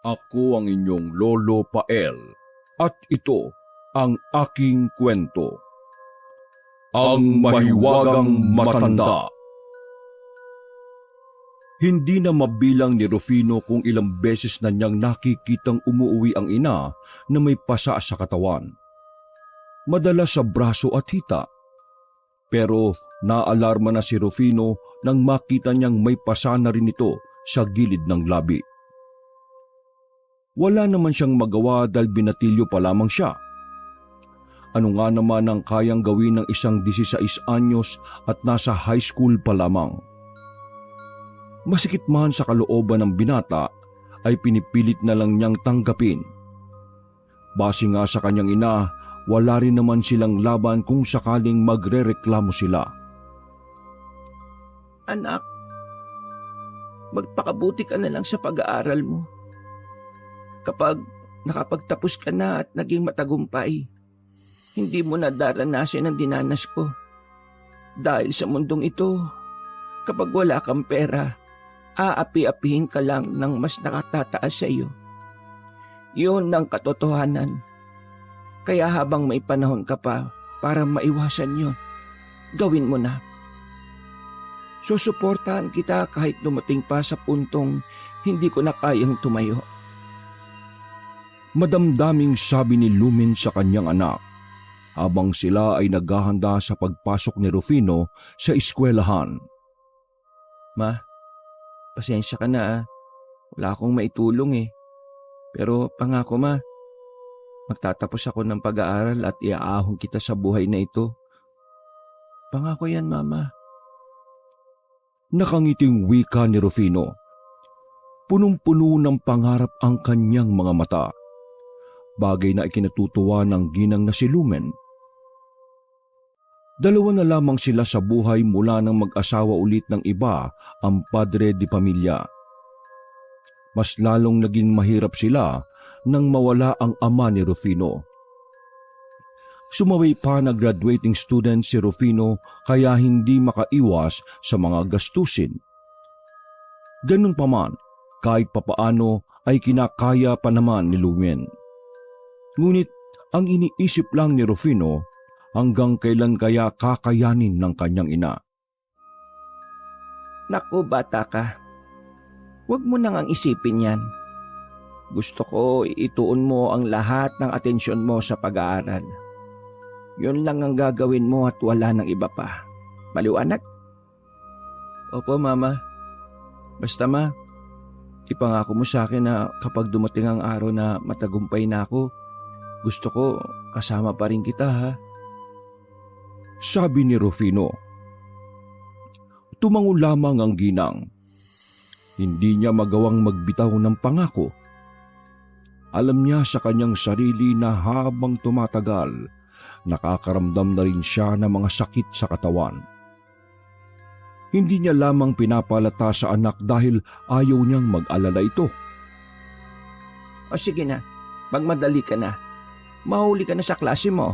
Ako ang inyong Lolo Pael at ito ang aking kwento. Ang Mahiwagang Matanda. Hindi na mabilang ni Rufino kung ilang beses na niyang nakikitang umuuwi ang ina na may pasa sa katawan. Madalas sa braso at hita. Pero naalarma na si Rufino nang makita niyang may pasa na rin ito sa gilid ng labi. Wala naman siyang magawa dahil binatilyo pa lamang siya. Ano nga naman ang kayang gawin ng isang 16 anyos at nasa high school pa lamang? Masikip man sa kalooban ng binata ay pinipilit na lang niyang tanggapin. Base nga sa kanyang ina, wala rin naman silang laban kung sakaling magrereklamo sila. Anak, magpakabuti ka na lang sa pag-aaral mo. Kapag nakapagtapos ka na at naging matagumpay, hindi mo na daranasin ang dinanas ko. Dahil sa mundong ito, kapag wala kang pera, aapi-apihin ka lang ng mas nakatataas sa iyo. Yun ang katotohanan. Kaya habang may panahon ka pa para maiwasan yun, gawin mo na. Susuportahan kita kahit dumating pa sa puntong hindi ko na kayang tumayo. Madamdaming sabi ni Lumen sa kanyang anak habang sila ay naghahanda sa pagpasok ni Rufino sa eskwelahan. Ma, pasensya ka na. Wala akong maitulong eh. Pero pangako ma, magtatapos ako ng pag-aaral at iaahon kita sa buhay na ito. Pangako yan, mama. Nakangiting wika ni Rufino. Punong-puno ng pangarap ang kanyang mga mata. Bagay na ikinatutuwa ng ginang na si Lumen. Dalawa na lamang sila sa buhay mula nang mag-asawa ulit ng iba ang padre di pamilya. Mas lalong naging mahirap sila nang mawala ang ama ni Rufino. Sumaway pa na graduating student si Rufino kaya hindi makaiwas sa mga gastusin. Ganun pa man, kahit papaano ay kinakaya pa naman ni Lumen. Ngunit ang iniisip lang ni Rufino hanggang kailan kaya kakayanin ng kanyang ina. Naku, bata ka. Huwag mo nang ang isipin yan. Gusto ko ituon mo ang lahat ng atensyon mo sa pag-aaral. Yun lang ang gagawin mo at wala nang iba pa. Maliwanag? Opo, mama. Basta ma, ipangako mo sa akin na kapag dumating ang araw na matagumpay na ako, gusto ko kasama pa rin kita, ha? Sabi ni Rufino. Tumango lamang ang ginang. Hindi niya magawang magbitaw ng pangako. Alam niya sa kanyang sarili na habang tumatagal, nakakaramdam na rin siya ng mga sakit sa katawan. Hindi niya lamang pinapalata sa anak dahil ayaw niyang mag-alala ito. O sige na, magmadali ka na. Mahuli ka na sa klase mo.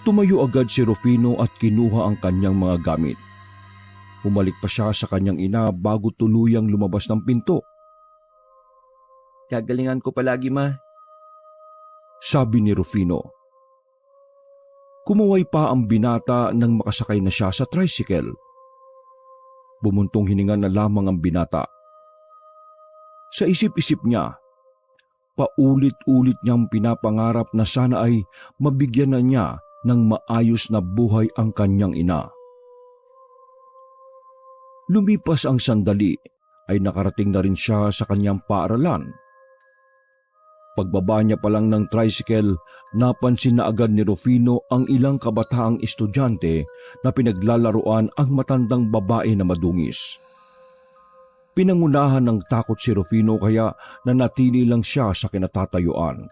Tumayo agad si Rufino at kinuha ang kanyang mga gamit. Bumalik pa siya sa kanyang ina bago tuluyang lumabas ng pinto. Gagalingan ko palagi, ma. Sabi ni Rufino. Kumuway pa ang binata nang makasakay na siya sa tricycle. Bumuntong hininga na lamang ang binata. Sa isip-isip niya, paulit-ulit niyang pinapangarap na sana ay mabigyan na niya ng maayos na buhay ang kanyang ina. Lumipas ang sandali ay nakarating na rin siya sa kanyang paaralan. Pagbaba niya pa lang ng tricycle, napansin na agad ni Rufino ang ilang kabataang estudyante na pinaglalaruan ang matandang babae na madungis. Pinangunahan ng takot si Rufino kaya nanatili lang siya sa kinatatayuan.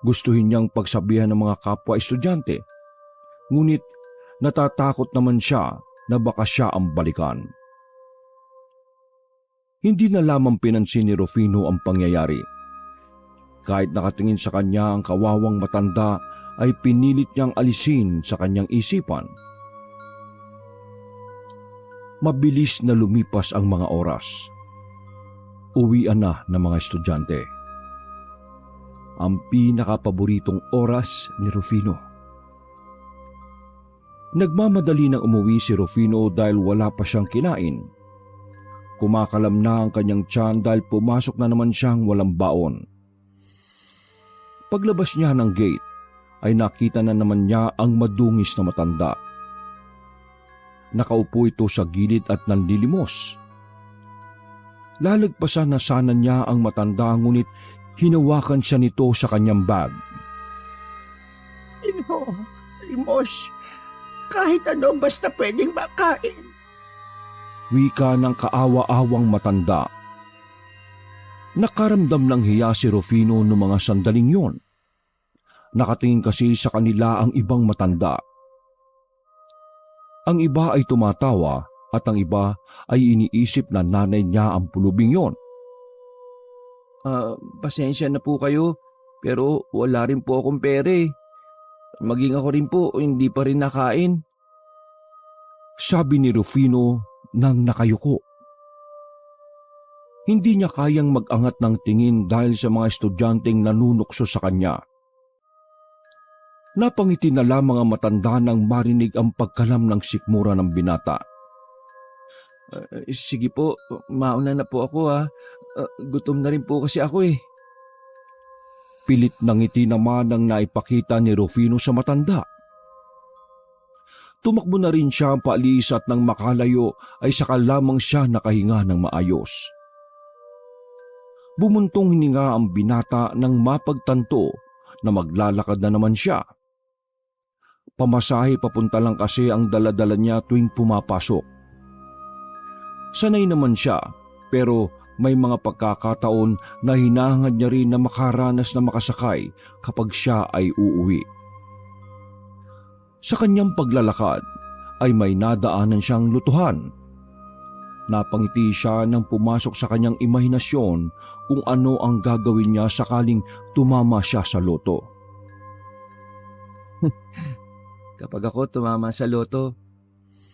Gustuhin niyang pagsabihan ng mga kapwa estudyante, ngunit natatakot naman siya na baka siya ang balikan. Hindi na lamang pinansin ni Rufino ang pangyayari. Kahit nakatingin sa kanya ang kawawang matanda ay pinilit niyang alisin sa kanyang isipan. Mabilis na lumipas ang mga oras. uwian na ng mga estudyante. Ang pinakapaboritong oras ni Rufino. Nagmamadali nang umuwi si Rufino dahil wala pa siyang kinain. Kumakalam na ang kanyang tiyan dahil pumasok na naman siyang walang baon. Paglabas niya ng gate ay nakita na naman niya ang madungis na matanda. Nakaupo ito sa gilid at nanlilimos. Lalagpasan na sana niya ang matanda ngunit hinawakan siya nito sa kanyang bag. Limos, kahit ano basta pwedeng makain. Wika ng kaawa-awang matanda. Nakaramdam ng hiya si Rufino noong mga sandaling yon. Nakatingin kasi sa kanila ang ibang matanda. Ang iba ay tumatawa at ang iba ay iniisip na nanay niya ang pulubing yon. Pasensya na po kayo, pero wala rin po akong pere. Maging ako rin po, hindi pa rin nakain. Sabi ni Rufino nang nakayuko. Hindi niya kayang mag-angat ng tingin dahil sa mga estudyanteng nanunukso sa kanya. Napangiti na lamang ang matanda nang marinig ang pagkalam ng sikmura ng binata. Sige po, mauna na po ako ha. Gutom na rin po kasi ako eh. Pilit ng ngiti naman ang naipakita ni Rufino sa matanda. Tumakbo na rin siya paalis at nang makalayo ay saka lamang siya nakahinga ng maayos. Bumuntong hininga ang binata nang mapagtanto na maglalakad na naman siya. Pamasahe papunta lang kasi ang daladala niya tuwing pumapasok. Sanay naman siya pero may mga pagkakataon na hinahangad niya rin na makaranas na makasakay kapag siya ay uuwi. Sa kanyang paglalakad ay may nadaanan siyang lutuhan. Napangiti siya nang pumasok sa kanyang imahinasyon kung ano ang gagawin niya sakaling tumama siya sa loto. Kapag ako tumama sa loto,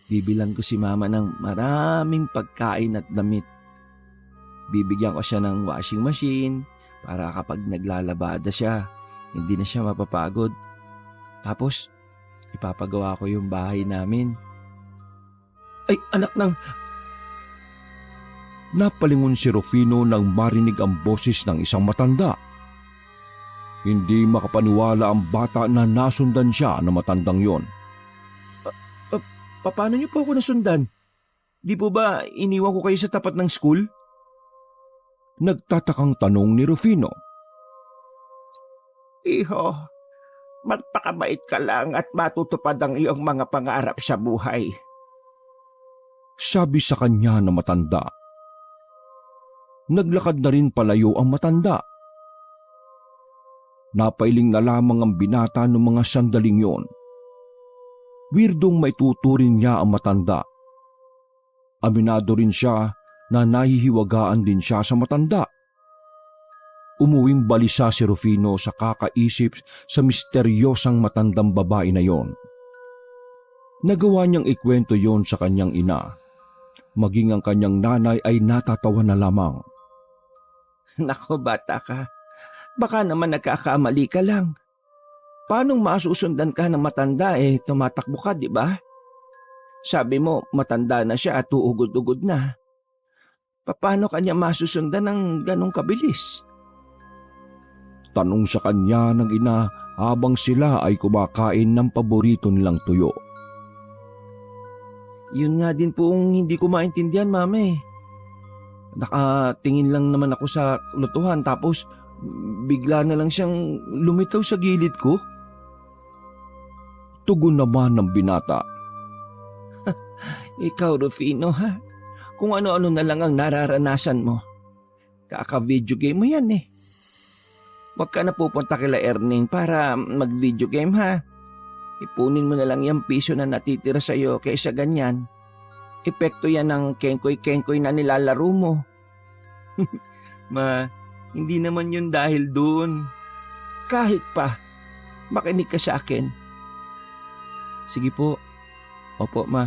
bibilan ko si mama ng maraming pagkain at damit. Bibigyan ko siya ng washing machine para kapag naglalabada siya, hindi na siya mapapagod. Tapos, ipapagawa ko yung bahay namin. Ay, anak ng... Napalingon si Rufino nang marinig ang boses ng isang matanda. Hindi makapaniwala ang bata na nasundan siya ng matandang yon. Paano niyo po ako nasundan? Di po ba iniwan ko kayo sa tapat ng school? Nagtatakang tanong ni Rufino. Iho, magpakabait ka lang at matutupad ang iyong mga pangarap sa buhay. Sabi sa kanya na matanda. Naglakad na rin palayo ang matanda. Napailing na lamang ang binata ng mga sandaling yon. Weirdong maituturing niya ang matanda. Aminado rin siya na nahihiwagaan din siya sa matanda. Umuwing balisa si Rufino sa kakaisip sa misteryosang matandang babae na yon. Nagawa niyang ikwento yon sa kanyang ina. Maging ang kanyang nanay ay natatawa na lamang. Nako bata ka, baka naman nagkakamali ka lang. Paanong masusundan ka ng matanda tumatakbo ka, di ba? Sabi mo matanda na siya at uugod-ugod na. Paano kanya masusundan ng ganong kabilis? Tanong sa kanya ng ina habang sila ay kumakain ng paborito nilang tuyo. Yun nga din pong hindi ko maintindihan, mama eh. Nakatingin lang naman ako sa lutuhan tapos bigla na lang siyang lumitaw sa gilid ko. Tugon naman ng binata. Ikaw, Rufino, ha? Kung ano-ano na lang ang nararanasan mo. Kaka-video game mo yan eh. Huwag ka na pupunta kila Erning para mag-video game, ha? Ipunin mo na lang yung piso na natitira sa'yo kaysa ganyan. Epekto yan ng kengkoy-kengkoy na nilalaro mo. Ma, hindi naman yun dahil dun. Kahit pa, makinig ka sa akin. Sige po. Opo, ma.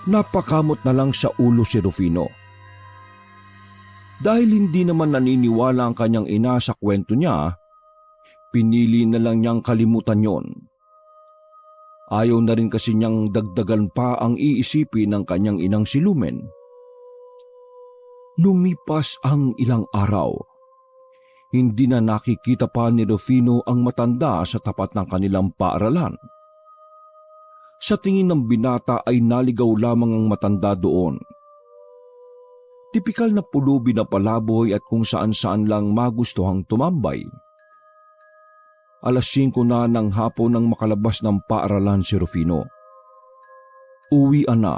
Napakamot na lang sa ulo si Rufino. Dahil hindi naman naniniwala ang kanyang ina sa kwento niya, pinili na lang niyang kalimutan yon. Ayaw na rin kasi niyang dagdagan pa ang iisipin ng kanyang inang si Lumen. Lumipas ang ilang araw. Hindi na nakikita pa ni Rufino ang matanda sa tapat ng kanilang paaralan. Sa tingin ng binata ay naligaw lamang ang matanda doon. Tipikal na pulubi na palaboy at kung saan-saan lang magustuhang tumambay. 5:00 na ng hapon nang makalabas ng paaralan si Rufino. Uwian na,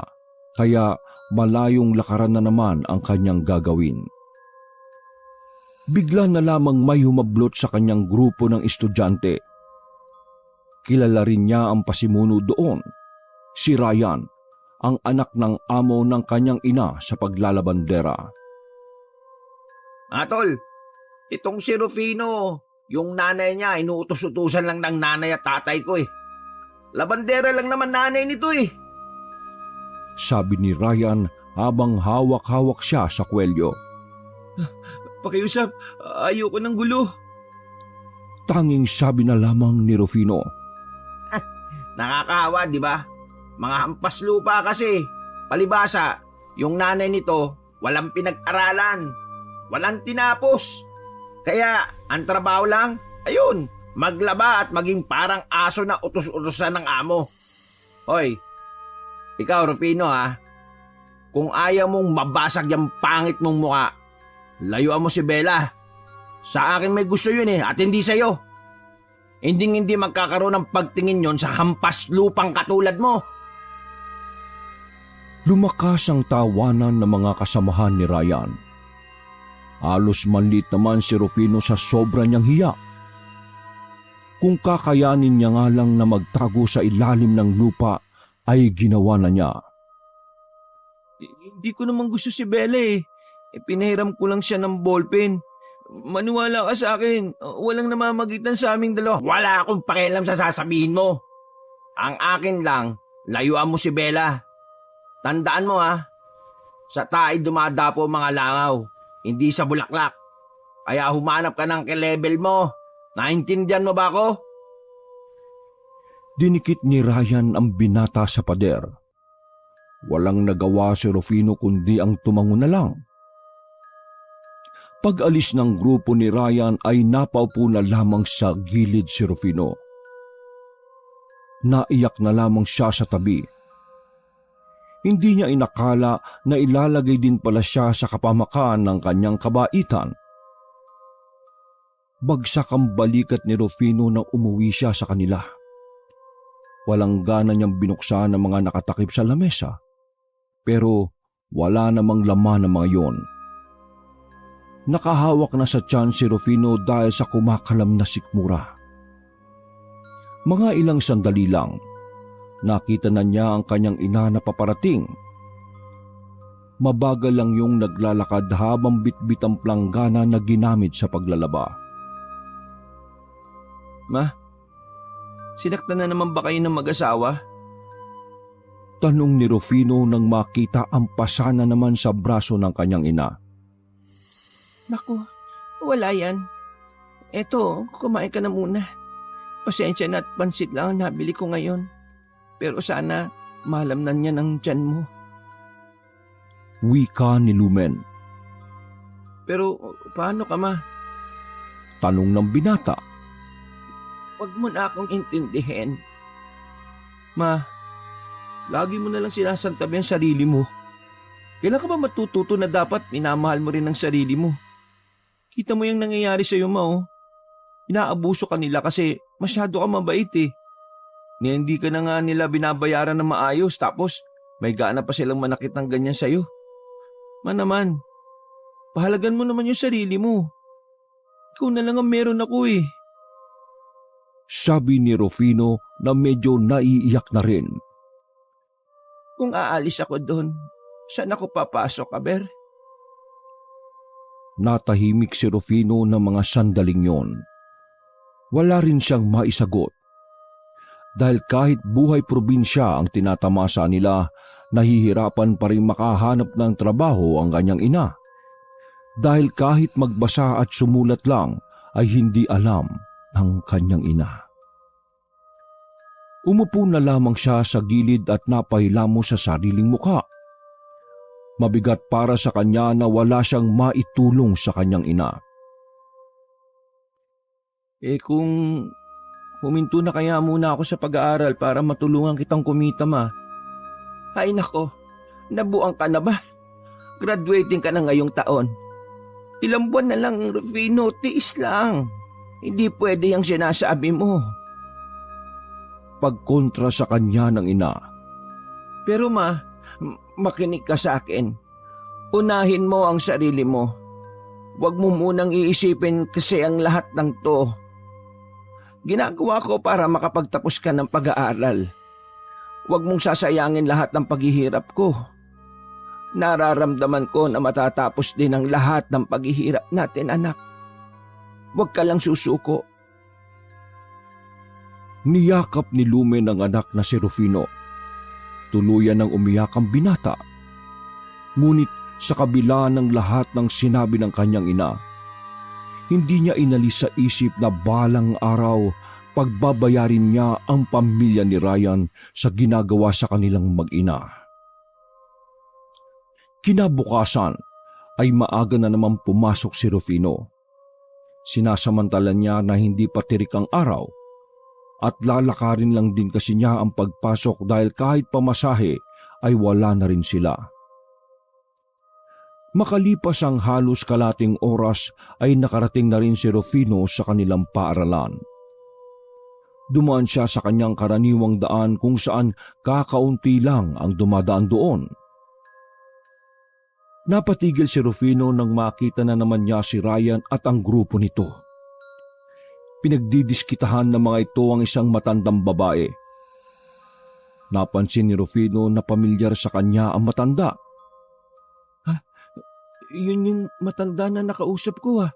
kaya malayong lakaran na naman ang kanyang gagawin. Bigla na lamang may humablot sa kanyang grupo ng estudyante. Kilala rin niya ang pasimuno doon, si Ryan, ang anak ng amo ng kanyang ina sa paglalabandera. Tol, itong si Rufino, yung nanay niya, inuutos-utusan lang ng nanay at tatay ko eh. Labandera lang naman nanay nito eh. Sabi ni Ryan habang hawak-hawak siya sa kwelyo. Pakiusap, ayoko ng gulo. Tanging sabi na lamang ni Rufino. Nakakahawa, di ba? Mga hampas lupa kasi. Palibasa, yung nanay nito, walang pinag-aralan. Walang tinapos. Kaya, ang trabaho lang, ayun, maglaba at maging parang aso na utos-utosan ng amo. Hoy, ikaw Rufino ha, kung ayaw mong mabasag yung pangit mong muka, layuan mo si Bella. Sa akin may gusto yun at hindi sa'yo. Hindi magkakaroon ng pagtingin yon sa hampas lupang katulad mo. Lumakas ang tawanan ng mga kasamahan ni Ryan. Halos manlit naman si Rufino sa sobra niyang hiya. Kung kakayanin niya nga lang na magtago sa ilalim ng lupa, ay ginawa na niya. Hindi ko naman gusto si Bella Pinahiram ko lang siya ng ballpen. Maniwala ka sa akin, walang namamagitan sa aming dalawa. Wala akong pakialam sa sasabihin mo. Ang akin lang, layuan mo si Bella. Tandaan mo sa tae dumadapo mga langaw, hindi sa bulaklak. Kaya humanap ka ng level mo. Naintindihan mo ba ako? Dinikit ni Ryan ang binata sa pader. Walang nagawa si Rufino kundi ang tumango na lang. Pag-alis ng grupo ni Ryan ay napaupo na lamang sa gilid si Rufino. Naiyak na lamang siya sa tabi. Hindi niya inakala na ilalagay din pala siya sa kapamakan ng kanyang kabaitan. Bagsak ang balikat ni Rufino nang umuwi siya sa kanila. Walang gana niyang binuksan ang mga nakatakip sa lamesa, pero wala namang laman ng mga yon. Nakahawak na sa tiyan si Rufino dahil sa kumakalam na sikmura. Mga ilang sandali lang, nakita na niya ang kanyang ina na paparating. Mabagal lang yung naglalakad habang bitbit ang planggana na ginamit sa paglalaba. Ma, sinaktan na naman ba kayo ng mag-asawa? Tanong ni Rufino nang makita ang pasana naman sa braso ng kanyang ina. Naku, wala yan. Eto, kumain ka na muna. Pasensya na at pansit lang ang nabili ko ngayon. Pero sana malamnan niya ng tiyan mo. Wika ni Lumen. Pero paano ka ma? Tanong ng binata. Huwag mo na akong intindihin. Ma, lagi mo na lang sinasantabi ang sarili mo. Kailan ka ba matututo na dapat minamahal mo rin ang sarili mo? Kita mo yung nangyayari sa'yo ma Inaabuso ka nila kasi masyado ka mabait Ni hindi ka na nga nila binabayaran ng maayos tapos may gana pa silang manakit ng ganyan sa'yo. Naman, pahalagan mo naman yung sarili mo. Ikaw na lang ang meron ako Sabi ni Rufino na medyo naiiyak na rin. Kung aalis ako doon, saan ako papasok, Aber? Natahimik si Rufino ng mga sandaling yon. Wala rin siyang maisagot. Dahil kahit buhay probinsya ang tinatamasa nila, nahihirapan pa rin makahanap ng trabaho ang kanyang ina. dahil kahit magbasa at sumulat lang ay hindi alam ng kanyang ina. Umupo na lamang siya sa gilid at napahilamo sa sariling mukha. Mabigat para sa kanya na wala siyang maitulong sa kanyang ina. Kung huminto na kaya muna ako sa pag-aaral para matulungan kitang kumita, ma. Ay nako, nabuang ka na ba? Graduating ka na ngayong taon. Ilang buwan na lang, Rufino, tiis lang. Hindi pwede yung sinasabi mo. Pagkontra sa kanya ng ina. Pero ma, makinig ka sa akin. Unahin mo ang sarili mo. Huwag mo munang iisipin kasi ang lahat ng to. Ginagawa ko para makapagtapos ka ng pag-aaral. Huwag mong sasayangin lahat ng paghihirap ko. Nararamdaman ko na matatapos din ang lahat ng paghihirap natin, anak. Huwag ka lang susuko. Niyakap ni Lume ng anak na si Rufino. Tuluyan ng umiyak ang binata. Ngunit sa kabila ng lahat ng sinabi ng kanyang ina, hindi niya inalis sa isip na balang araw pagbabayarin niya ang pamilya ni Ryan sa ginagawa sa kanilang mag-ina. Kinabukasan ay maaga na naman pumasok si Rufino. Sinasamantala niya na hindi pa tirik ang araw at lalakarin lang din kasi niya ang pagpasok dahil kahit pamasahe ay wala na rin sila. Makalipas ang halos kalating oras ay nakarating na rin si Rufino sa kanilang paaralan. Dumaan siya sa kanyang karaniwang daan kung saan kakaunti lang ang dumadaan doon. Napatigil si Rufino nang makita na naman niya si Ryan at ang grupo nito. Pinagdidiskitahan ng mga ito ang isang matandang babae. Napansin ni Rufino na pamilyar sa kanya ang matanda. Yun yung matanda na nakausap ko, ha?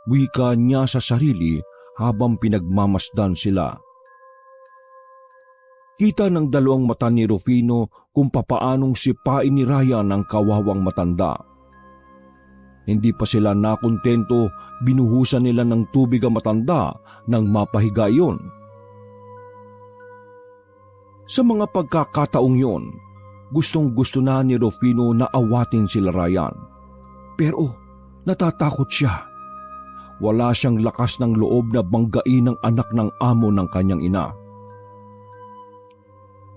Wika niya sa sarili habang pinagmamasdan sila. Kita ng dalawang mata ni Rufino kung papaanong sipain ni Ryan ang kawawang matanda. Hindi pa sila nakontento, binuhusan nila ng tubig ang matanda nang mapahiga iyon. Sa mga pagkakataong yon, gustong-gusto na ni Rufino na awatin sila Ryan. Pero natatakot siya. Wala siyang lakas ng loob na banggain ang anak ng amo ng kanyang ina.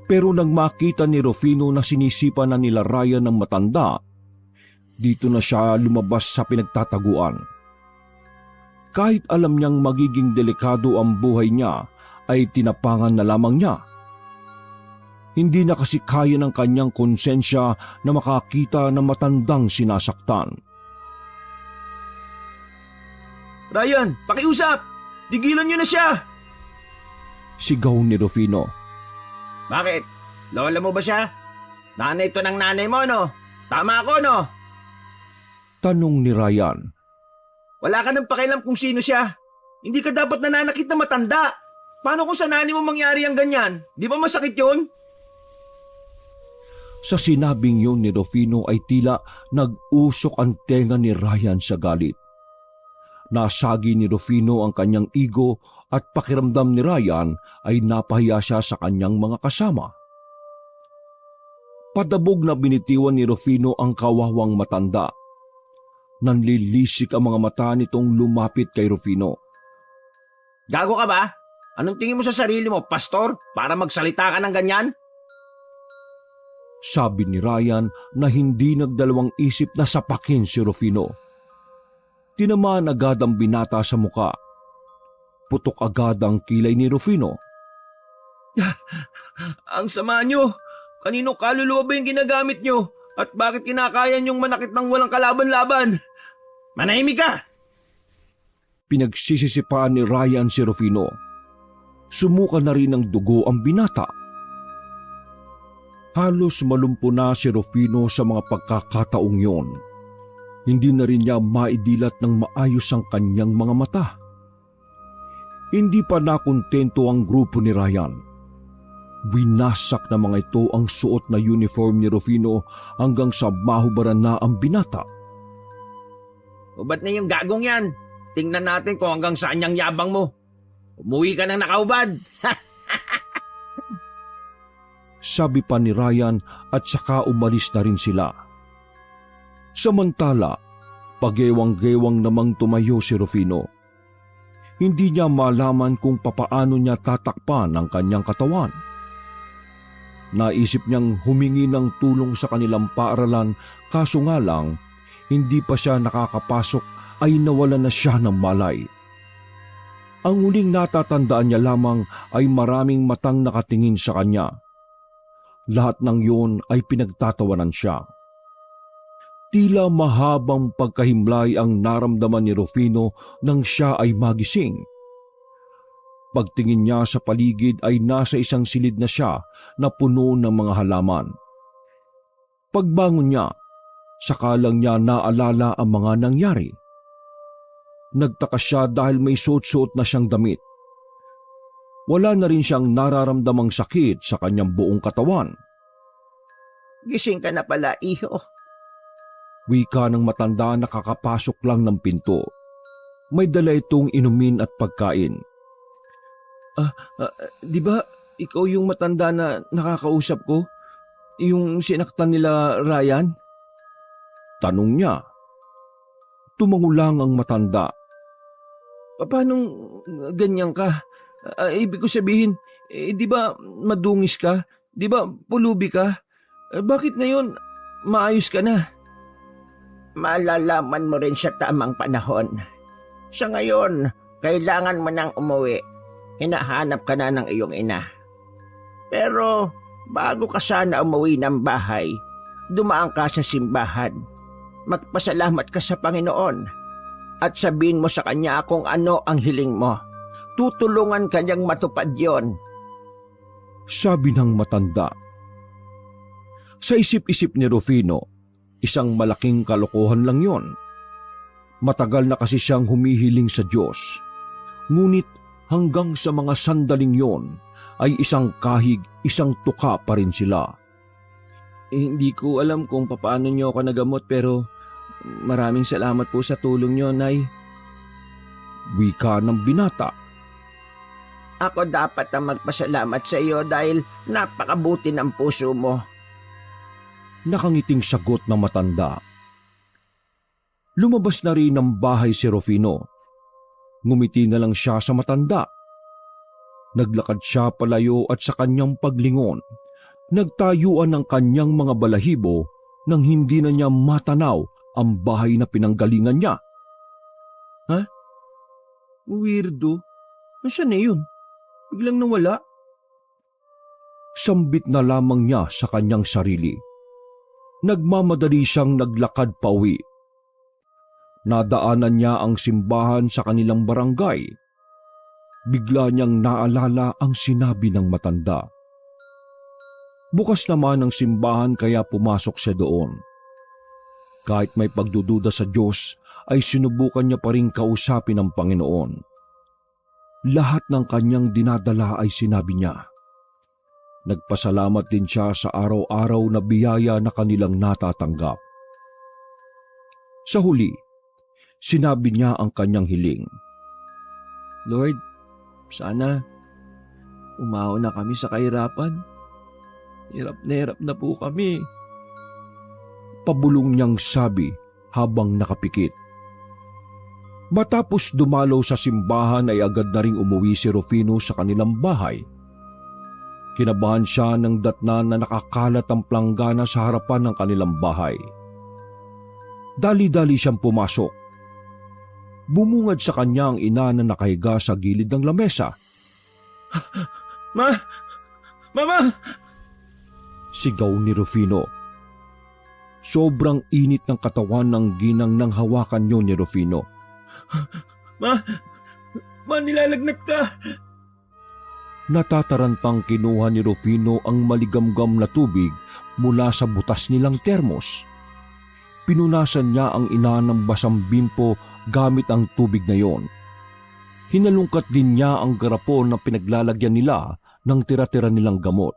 Pero nang makita ni Rufino na sinisipa na nila Ryan ng matanda, dito na siya lumabas sa pinagtataguan. Kahit alam niyang magiging delikado ang buhay niya, ay tinapangan na lamang niya. Hindi na kasi kaya ng kanyang konsensya na makakita ng matandang sinasaktan. Ryan, pakiusap! Tigilan niyo na siya! Sigaw ni Rufino. Bakit? Lola mo ba siya? Nanay to ng nanay mo, no? Tama ako, no? Tanong ni Ryan. Wala ka nang pakialam kung sino siya. Hindi ka dapat nananakit na matanda. Paano kung sa nanay mo mangyari ang ganyan? Di ba masakit yun? Sa sinabing yun ni Rufino ay tila nag-usok ang tenga ni Ryan sa galit. Nasagi ni Rufino ang kanyang ego at pakiramdam ni Ryan ay napahiya siya sa kanyang mga kasama. Padabog na binitiwan ni Rufino ang kawawang matanda. Nanlilisik ang mga mata nitong lumapit kay Rufino. Gago ka ba? Anong tingin mo sa sarili mo, pastor? Para magsalita ka ng ganyan? Sabi ni Ryan na hindi nagdalawang isip na sapakin si Rufino. Tinamaan agad ang binata sa muka. Putok agad ang kilay ni Rufino. Ang sama nyo! Kanino kaluluwa ba yung ginagamit nyo? At bakit kinakaya nyong manakit ng walang kalaban-laban? Manahimik ka! Pinagsisisipaan ni Ryan si Rufino. Sumuka na rin ng dugo ang binata. Halos malumpo na si Rufino sa mga pagkakataong yon. Hindi na rin niya maidilat ng maayos ang kanyang mga mata. Hindi pa nakontento ang grupo ni Ryan. Winasak na mga ito ang suot na uniform ni Rufino hanggang sa mahubaran na ang binata. Ubat na yung gagong yan. Tingnan natin kung hanggang saan yung yabang mo. Umuwi ka nang nakaubad. Sabi pa ni Ryan at saka umalis na rin sila. Samantala, pagewang-gewang namang tumayo si Rufino. Hindi niya malaman kung papaano niya tatakpan ang kanyang katawan. Naisip niyang humingi ng tulong sa kanilang paaralan, kaso nga lang, hindi pa siya nakakapasok ay nawalan na siya ng malay. Ang huling natatandaan niya lamang ay maraming matang nakatingin sa kanya. Lahat ng yun ay pinagtatawanan siya. Tila mahabang pagkahimlay ang naramdaman ni Rufino nang siya ay magising. Pagtingin niya sa paligid ay nasa isang silid na siya na puno ng mga halaman. Pagbangon niya, saka lang niya naalala ang mga nangyari. Nagtaka siya dahil may suot-suot na siyang damit. Wala na rin siyang nararamdamang sakit sa kanyang buong katawan. Gising ka na pala, iho. Wika ng matanda na kakapasok lang ng pinto. May dala itong inumin at pagkain. Di ba ikaw yung matanda na nakakausap ko? Yung sinaktan nila Ryan? Tanong niya. Tumango lang ang matanda. Paano ganyan ka? Ibig ko sabihin, di ba madungis ka? Di ba pulubi ka? Bakit ngayon maayos ka na? Malalaman mo rin sa tamang panahon. Sa ngayon, kailangan mo nang umuwi. Hinahanap ka na ng iyong ina. Pero bago ka sana umuwi ng bahay, dumaan ka sa simbahan. Magpasalamat ka sa Panginoon at sabihin mo sa Kanya kung ano ang hiling mo. Tutulungan ka niyang matupad yon. Sabi ng matanda. Sa isip-isip ni Rufino, isang malaking kalokohan lang yon. Matagal na kasi siyang humihiling sa Diyos. Ngunit hanggang sa mga sandaling yon ay isang kahig, isang tuka pa rin sila. Hindi ko alam kung paano niyo ako nagamot pero maraming salamat po sa tulong niyo, Nay. Wika ng binata. Ako dapat ang magpasalamat sa iyo dahil napakabuti ng puso mo. Nakangiting sagot ng matanda. Lumabas na rin ng bahay si Rufino. Ngumiti na lang siya sa matanda. Naglakad siya palayo at sa kanyang paglingon, nagtayuan ng kanyang mga balahibo nang hindi na niya matanaw ang bahay na pinanggalingan niya. Ha? Weirdo. Nasaan na yun? Biglang nawala. Sambit na lamang niya sa kanyang sarili. Nagmamadali siyang naglakad pauwi. Nadaanan niya ang simbahan sa kanilang barangay. Bigla niyang naalala ang sinabi ng matanda. Bukas naman ang simbahan kaya pumasok siya doon. Kahit may pagdududa sa Diyos, ay sinubukan niya pa rin kausapin ang Panginoon. Lahat ng kanyang dinadala ay sinabi niya. Nagpasalamat din siya sa araw-araw na biyaya na kanilang natatanggap. Sa huli, sinabi niya ang kanyang hiling. Lord, sana umahon na kami sa kahirapan. Hirap na po kami. Pabulong niyang sabi habang nakapikit. Matapos dumalaw sa simbahan ay agad na ring umuwi si Rufino sa kanilang bahay. Kinabahan siya ng datnan na nakakalat ang planggana sa harapan ng kanilang bahay. Dali-dali siyang pumasok. Bumungad sa kanya ang ina na nakahiga sa gilid ng lamesa. Mama! Sigaw ni Rufino. Sobrang init ng katawan ng ginang nang hawakan niyo ni Rufino. Ma, nilalagnat ka! Natatarantang kinuha ni Rufino ang maligamgam na tubig mula sa butas nilang termos. Pinunasan niya ang ina ng basang bimpo gamit ang tubig na yon. Hinalungkat din niya ang garapon na pinaglalagyan nila ng tira-tira nilang gamot.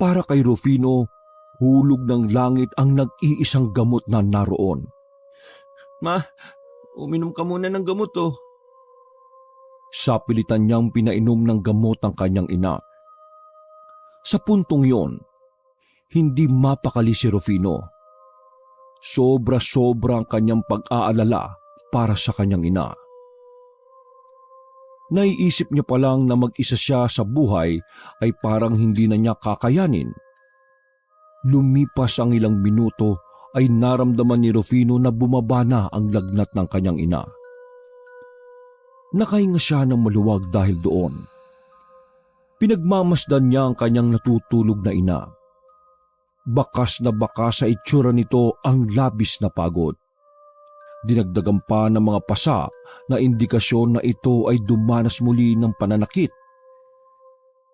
Para kay Rufino, hulog ng langit ang nag-iisang gamot na naroon. Ma, uminom ka muna ng gamot oh. Sa pilitan niyang pinainom ng gamot ang kanyang ina. Sa puntong yon, hindi mapakali si Rufino. Sobra-sobra ang kanyang pag-aalala para sa kanyang ina. Naiisip niya pa lang na mag-isa siya sa buhay ay parang hindi na niya kakayanin. Lumipas ang ilang minuto ay naramdaman ni Rufino na bumaba na ang lagnat ng kanyang ina. Nakahinga siya ng maluwag dahil doon. Pinagmamasdan niya ang kanyang natutulog na ina. Bakas na bakas sa itsura nito ang labis na pagod. Dinagdagan pa ng mga pasa na indikasyon na ito ay dumanas muli ng pananakit.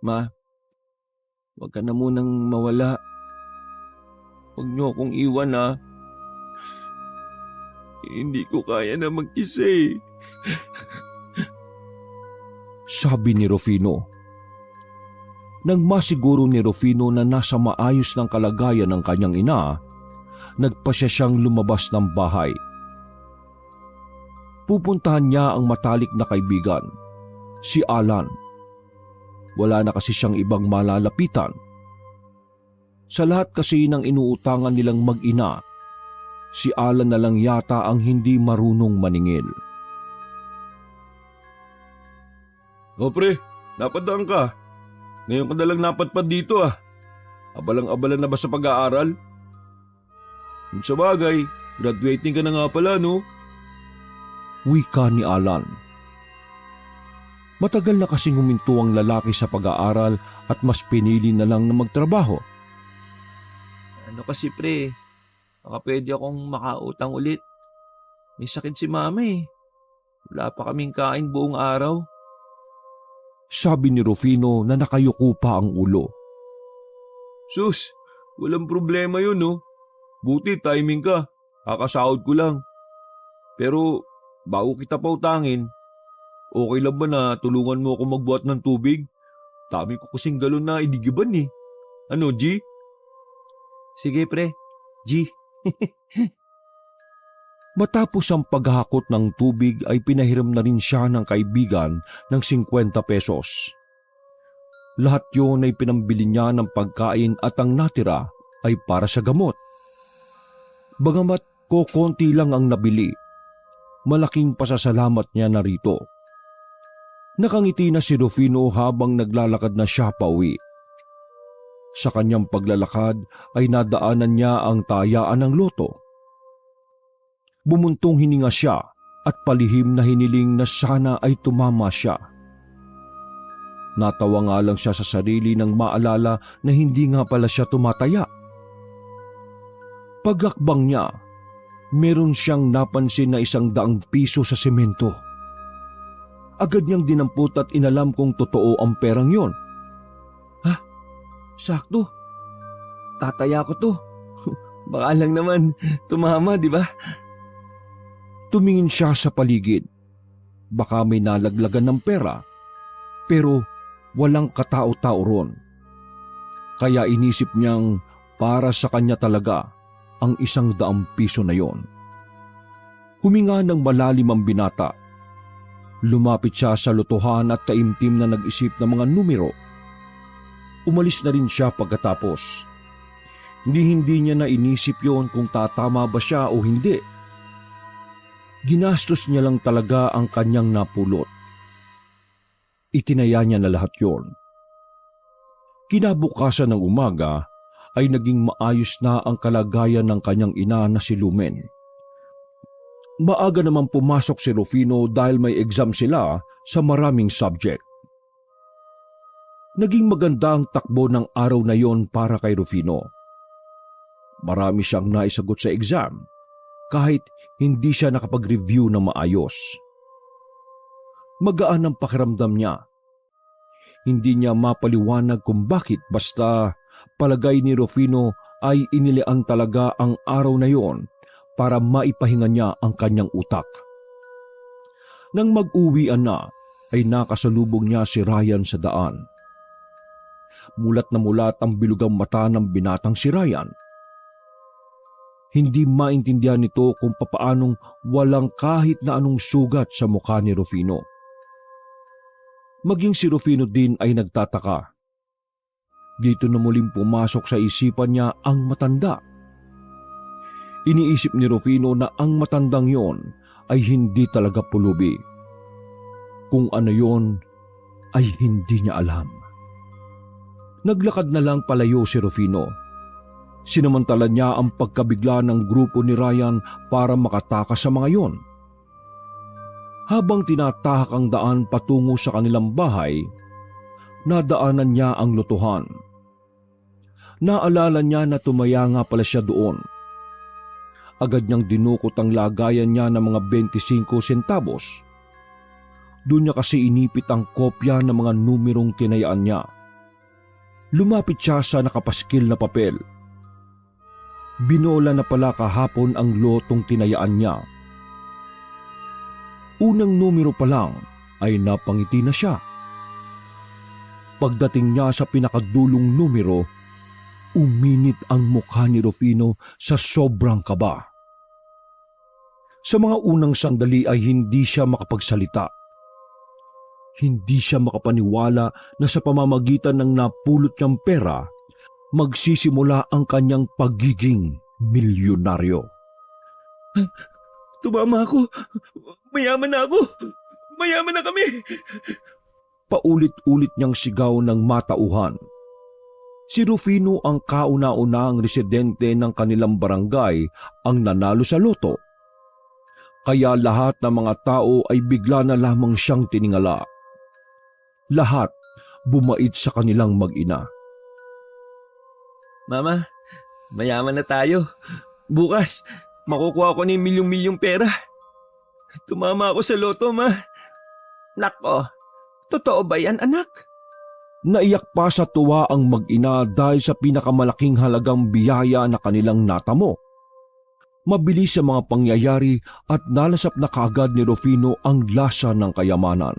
Ma, huwag ka na munang mawala. Huwag niyo akong iwan ha. Hindi ko kaya na mag-isa eh. Sabi ni Rufino. Nang masiguro ni Rufino na nasa maayos ng kalagayan ng kanyang ina, nagpasya siyang lumabas ng bahay. Pupuntahan niya ang matalik na kaibigan, si Alan. Wala na kasi siyang ibang malalapitan. Sa lahat kasi ng inuutangan nilang mag-ina, si Alan na lang yata ang hindi marunong maningil. O pre, napadaan ka. Ngayon ka nalang napadpad dito ah. Abalang-abala na ba sa pag-aaral? Sa bagay, graduating ka na nga pala no? Wika ni Alan. Matagal na kasing huminto ang lalaki sa pag-aaral at mas pinili na lang na magtrabaho. Ano kasi pre, baka pwede akong makautang ulit. May sakit si mama eh. Wala pa kaming kain buong araw. Sabi ni Rufino na nakayuko pa ang ulo. Sus, walang problema yun no. Buti timing ka, kakasahod ko lang. Pero bago kita pautangin, okay lang ba na tulungan mo ako magbuhat ng tubig? Dami ko kasing galon na inigiban eh. Ano, G? Sige pre, G. Matapos ang paghakot ng tubig ay pinahiram na rin siya ng kaibigan ng 50 pesos. Lahat yun ay pinambili niya ng pagkain at ang natira ay para sa gamot. Bagamat konti lang ang nabili, malaking pasasalamat niya na rito. Nakangiti na si Rufino habang naglalakad na siya pauwi. Sa kanyang paglalakad ay nadaanan niya ang tayaan ng loto. Bumuntong hininga siya at palihim na hiniling na sana ay tumama siya. Natawa nga lang siya sa sarili nang maalala na hindi nga pala siya tumataya. Pagakbang niya, meron siyang napansin na 100 piso sa semento. Agad niyang dinampot at inalam kung totoo ang perang yon. Ha? Sakto. Tataya ko to. Baka lang naman tumama, di ba? Tumingin siya sa paligid. Baka may nalaglagan ng pera, pero walang katao-tao ron. Kaya inisip niyang para sa kanya talaga ang 100 piso na yon. Huminga ng malalim ang binata. Lumapit siya sa lotohan at taimtim na nag-isip ng mga numero. Umalis na rin siya pagkatapos. Hindi niya na inisip yon kung tatama ba siya o hindi. Ginastos niya lang talaga ang kanyang napulot. Itinaya niya na lahat yon. Kinabukasan ng umaga ay naging maayos na ang kalagayan ng kanyang ina na si Lumen. Maaga naman pumasok si Rufino dahil may exam sila sa maraming subject. Naging maganda ang takbo ng araw na yon para kay Rufino. Marami siyang naisagot sa exam, kahit hindi siya nakapag-review na maayos. Magaan ang pakiramdam niya. Hindi niya mapaliwanag kung bakit, basta palagay ni Rufino ay inilaan talaga ang araw na yon para maipahinga niya ang kanyang utak. Nang mag-uwian na, ay nakasalubong niya si Ryan sa daan. Mulat na mulat ang bilugang mata ng binatang si Ryan. Hindi maintindihan nito kung papaanong walang kahit na anong sugat sa mukha ni Rufino. Maging si Rufino din ay nagtataka. Dito na muling pumasok sa isipan niya ang matanda. Iniisip ni Rufino na ang matandang yon ay hindi talaga pulubi. Kung ano yon ay hindi niya alam. Naglakad na lang palayo si Rufino. Sinamantala niya ang pagkabigla ng grupo ni Ryan para makatakas sa mga yon. Habang tinatahak ang daan patungo sa kanilang bahay, nadaanan niya ang lutuhan. Naalala niya na tumaya nga pala siya doon. Agad niyang dinukot ang lagayan niya ng mga 25 centavos. Doon niya kasi inipit ang kopya ng mga numerong tinayaan niya. Lumapit siya sa nakapaskil na papel. Binola na pala kahapon ang lotong tinayaan niya. Unang numero pa lang ay napangiti na siya. Pagdating niya sa pinakadulong numero, uminit ang mukha ni Rufino sa sobrang kaba. Sa mga unang sandali ay hindi siya makapagsalita. Hindi siya makapaniwala na sa pamamagitan ng napulot niyang pera, magsisimula ang kanyang pagiging milyonaryo. Tumama ako. Mayaman na ako. Mayaman na kami. Paulit-ulit niyang sigaw ng matauhan. Si Rufino ang kauna-unang residente ng kanilang barangay ang nanalo sa loto. Kaya lahat ng mga tao ay bigla na lamang siyang tiningala. Lahat bumait sa kanilang mag-ina. Mama, mayaman na tayo. Bukas, makukuha ko na yung milyong-milyong pera. Tumama ako sa loto, ma. Nako, totoo ba yan, anak? Naiyak pa sa tuwa ang mag-ina dahil sa pinakamalaking halagang biyaya na kanilang natamo. Mabilis sa mga pangyayari at nalasap na kaagad ni Rufino ang lasa ng kayamanan.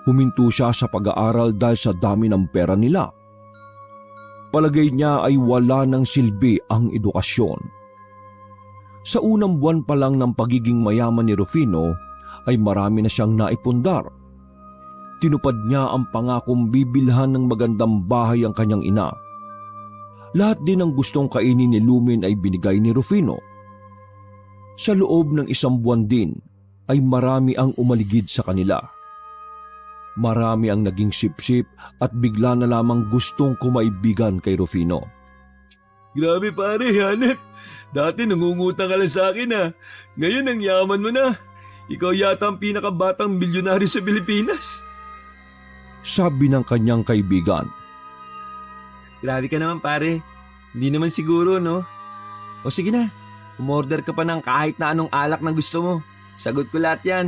Huminto siya sa pag-aaral dahil sa dami ng pera nila. Palagay niya ay wala ng silbi ang edukasyon. Sa unang buwan pa lang ng pagiging mayaman ni Rufino ay marami na siyang naipundar. Tinupad niya ang pangakong bibilhan ng magandang bahay ang kanyang ina. Lahat din ng gustong kainin ni Lumen ay binigay ni Rufino. Sa loob ng isang buwan din ay marami ang umaligid sa kanila. Marami ang naging sipsip at bigla na lamang gustong kumaibigan kay Rufino. Grabe pare, hanep. Dati nangungutang ka lang sa akin ha. Ngayon ang yaman mo na. Ikaw yata ang pinakabatang milyonaryo sa Pilipinas. Sabi ng kanyang kaibigan. Grabe ka naman pare. Hindi naman siguro, no? O sige na, umorder ka pa ng kahit na anong alak na gusto mo. Sagot ko lahat yan.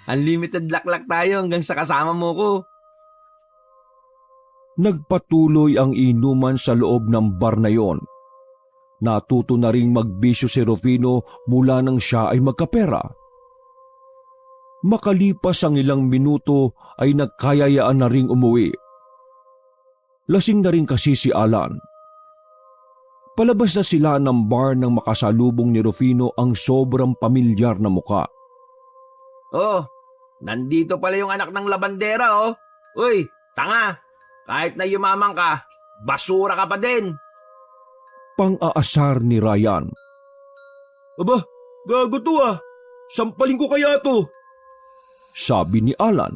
Unlimited laklak tayo hanggang sa kasama mo ko. Nagpatuloy ang inuman sa loob ng bar na yon. Natuto na ring magbisyo si Rufino mula nang siya ay magkapera. Makalipas ang ilang minuto ay nagkayayaan na ring umuwi. Lasing na rin kasi si Alan. Palabas na sila ng bar nang makasalubong ni Rufino ang sobrang pamilyar na muka. Oh, nandito pala yung anak ng labandera, oh. Uy, tanga. Kahit na yumamang ka, basura ka pa din. Pang-aasar ni Ryan. Aba, gago to ah. Sampalin ko kaya to. Sabi ni Alan.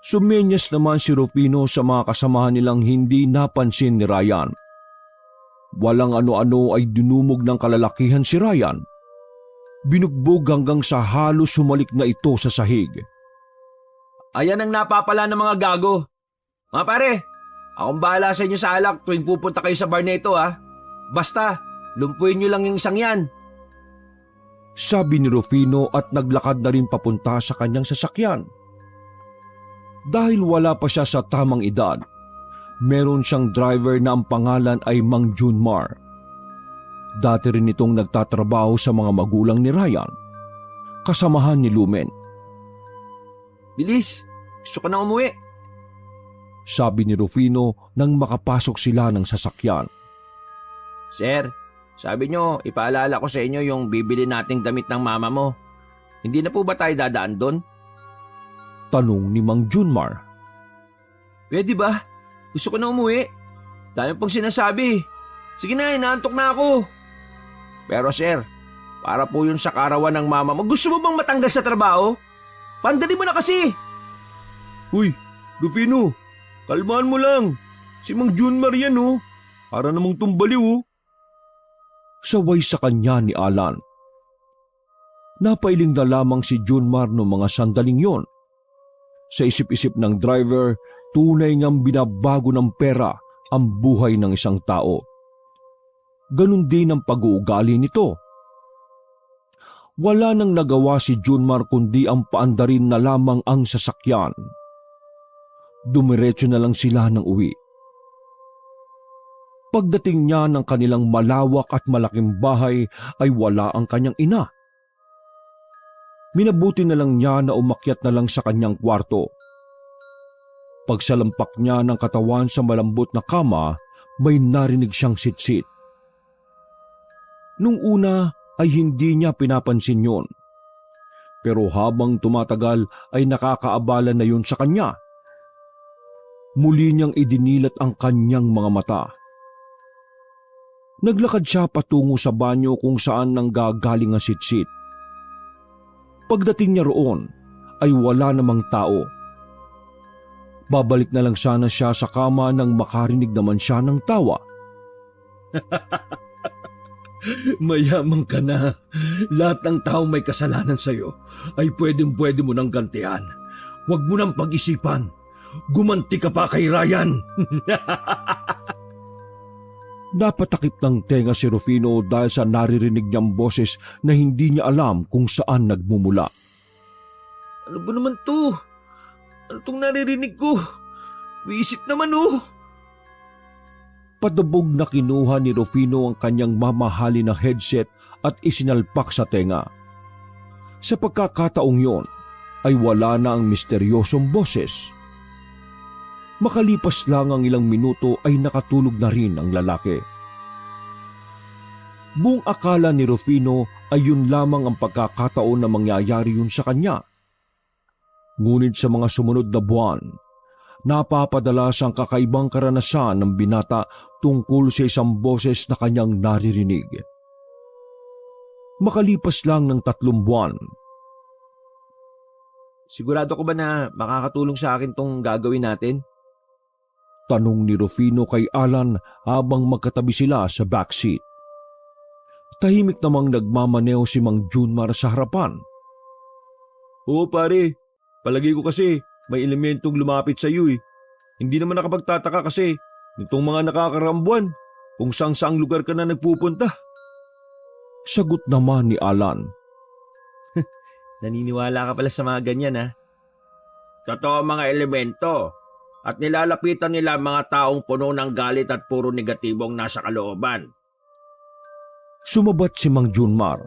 Sumenyas naman si Rufino sa mga kasamahan nilang hindi napansin ni Ryan. Walang ano-ano ay dinumog ng kalalakihan si Ryan. Binugbog hanggang sa halos sumalik na ito sa sahig. Ayan ang napapala ng mga gago. Mga pare, akong bahala sa inyo sa alak tuwing pupunta kayo sa bar na ito ha. Basta, lumpuin nyo lang yung isang yan. Sabi ni Rufino at naglakad na rin papunta sa kanyang sasakyan. Dahil wala pa siya sa tamang edad, meron siyang driver na ang pangalan ay Mang Junmar. Dati rin itong nagtatrabaho sa mga magulang ni Ryan, kasamahan ni Lumen. Bilis, gusto ko na umuwi. Sabi ni Rufino nang makapasok sila ng sasakyan. Sir, Sabi nyo, ipaalala ko sa inyo yung bibili nating damit ng mama mo. Hindi na po ba tayo dadaan doon? Tanong ni Mang Junmar. Pwede ba? Gusto ko na umuwi. Dami pang sinasabi. Sige na, inaantok na ako. Pero sir, para po yun sa karawan ng mama mo. Gusto mo bang matanggal sa trabaho? Pandali mo na kasi. Uy, Rufino, kalmaan mo lang. Si Mang Junmar yan oh. Para namang tumbaliw oh. Saway sa kanya ni Alan. Napailing na lamang si Junmar noong mga sandaling yon. Sa isip-isip ng driver, tunay ngang binabago ng pera ang buhay ng isang tao. Ganun din ang pag-uugali nito. Wala nang nagawa si Junmar kundi ang paandarin na lamang ang sasakyan. Dumiretso na lang sila ng uwi. Pagdating niya ng kanilang malawak at malaking bahay ay wala ang kanyang ina. Minabuti na lang niya na umakyat na lang sa kanyang kwarto. Pagsalampak niya ng katawan sa malambot na kama, may narinig siyang sitsit. Nung una ay hindi niya pinapansin yon. Pero habang tumatagal ay nakakaabala na yun sa kanya. Muli niyang idinilat ang kanyang mga mata. Naglakad siya patungo sa banyo kung saan nanggagaling ang sitsit. Pagdating niya roon ay wala namang tao. Babalik na lang sana siya sa kama nang makarinig naman siya ng tawa. Mayamang ka na. Lahat ng tao may kasalanan sa'yo ay pwedeng-pwede mo nang gantihan. Huwag mo nang pag-isipan. Gumanti ka pa kay Ryan. Napatakip ng tenga si Rufino dahil sa naririnig niyang boses na hindi niya alam kung saan nagmumula. Ano ba naman to? Ano tong naririnig ko? Wisit naman oh. Padabog na kinuha ni Rufino ang kanyang mamahali na headset at isinalpak sa tenga. Sa pagkakataong yon ay wala na ang misteryosong boses. Makalipas lang ang ilang minuto ay nakatulog na rin ang lalaki. Buong akala ni Rufino ay yun lamang ang pagkakataon na mangyayari yun sa kanya. Ngunit sa mga sumunod na buwan, napapadalas ang kakaibang karanasan ng binata tungkol sa isang boses na kanyang naririnig. Makalipas lang ng 3 buwan. Sigurado ko ba na makakatulong sa akin tong gagawin natin? Tanong ni Rufino kay Alan habang magkatabi sila sa backseat. Tahimik namang nagmamaneo si Mang Junmar sa harapan. Oo pare, palagi ko kasi may elementong lumapit sa iyo eh. Hindi naman nakapagtataka kasi nitong mga nakakarambuan kung saang lugar ka na nagpupunta. Sagot naman ni Alan. Naniniwala ka pala sa mga ganyan ha? Totoo mga elemento. At nilalapitan nila mga taong puno ng galit at puro negatibong nasa kalooban. Sumabat si Mang Junmar,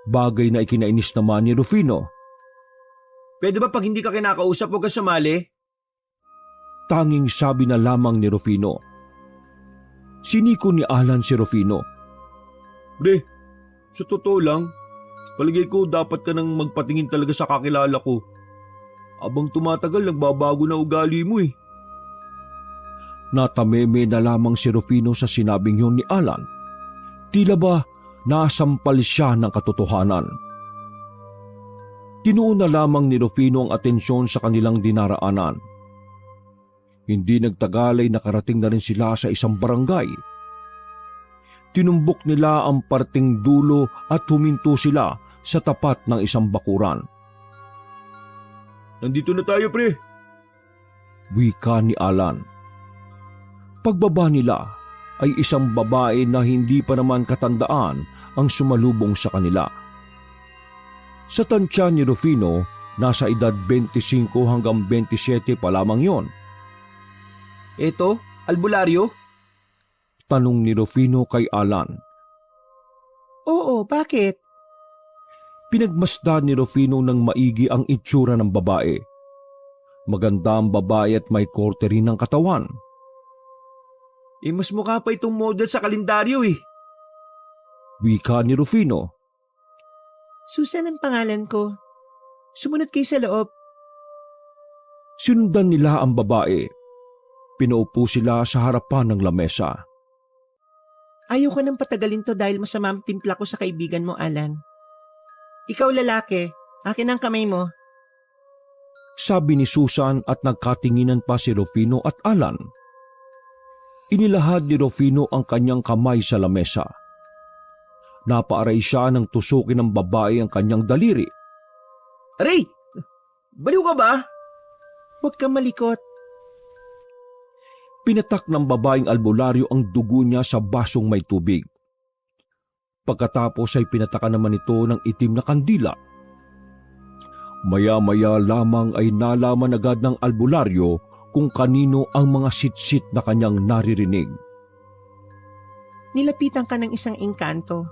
bagay na ikinainis naman ni Rufino. Pwede ba pag hindi ka kinakausap huwag ka sumali? Tanging sabi na lamang ni Rufino. Siniko ni Alan si Rufino. Pre, sa totoo lang, palagay ko dapat ka nang magpatingin talaga sa kakilala ko. Abang tumatagal, nagbabago na ugali mo eh. Natameme na lamang si Rufino sa sinabing yun ni Alan. Tila ba nasampal siya ng katotohanan. Tinuon na lamang ni Rufino ang atensyon sa kanilang dinaraanan. Hindi nagtagal ay nakarating na rin sila sa isang barangay. Tinumbok nila ang parting dulo at huminto sila sa tapat ng isang bakuran. Nandito na tayo pre. Wika ni Alan. Pagbaba nila ay isang babae na hindi pa naman katandaan ang sumalubong sa kanila. Sa tansya ni Rufino, nasa edad 25 hanggang 27 pa lamang yon. Eto, albularyo? Tanong ni Rufino kay Alan. Oo, bakit? Pinagmasdan ni Rufino ng maigi ang itsura ng babae. Maganda ang babae at may korte rin ng katawan. Mas mukha pa itong model sa kalendaryo eh. Wika ni Rufino. Susan ang pangalan ko. Sumunod kayo sa loob. Sinundan nila ang babae. Pinaupo sila sa harapan ng lamesa. Ayaw ko nang patagalin to dahil masama ang timpla ko sa kaibigan mo, Alan. Ikaw lalaki, akin ang kamay mo. Sabi ni Susan at nagkatinginan pa si Rufino at Alan. Inilahad ni Rufino ang kanyang kamay sa lamesa. Napaaray siya nang tusukin ng babae ang kanyang daliri. Aray! Baliw ka ba? Huwag kang malikot. Pinatak ng babaeng albularyo ang dugo niya sa basong may tubig. Pagkatapos ay pinatakan naman ito ng itim na kandila. Maya-maya lamang ay nalaman agad ng albularyo kung kanino ang mga sitsit na kanyang naririnig. Nilapitan ka ng isang engkanto.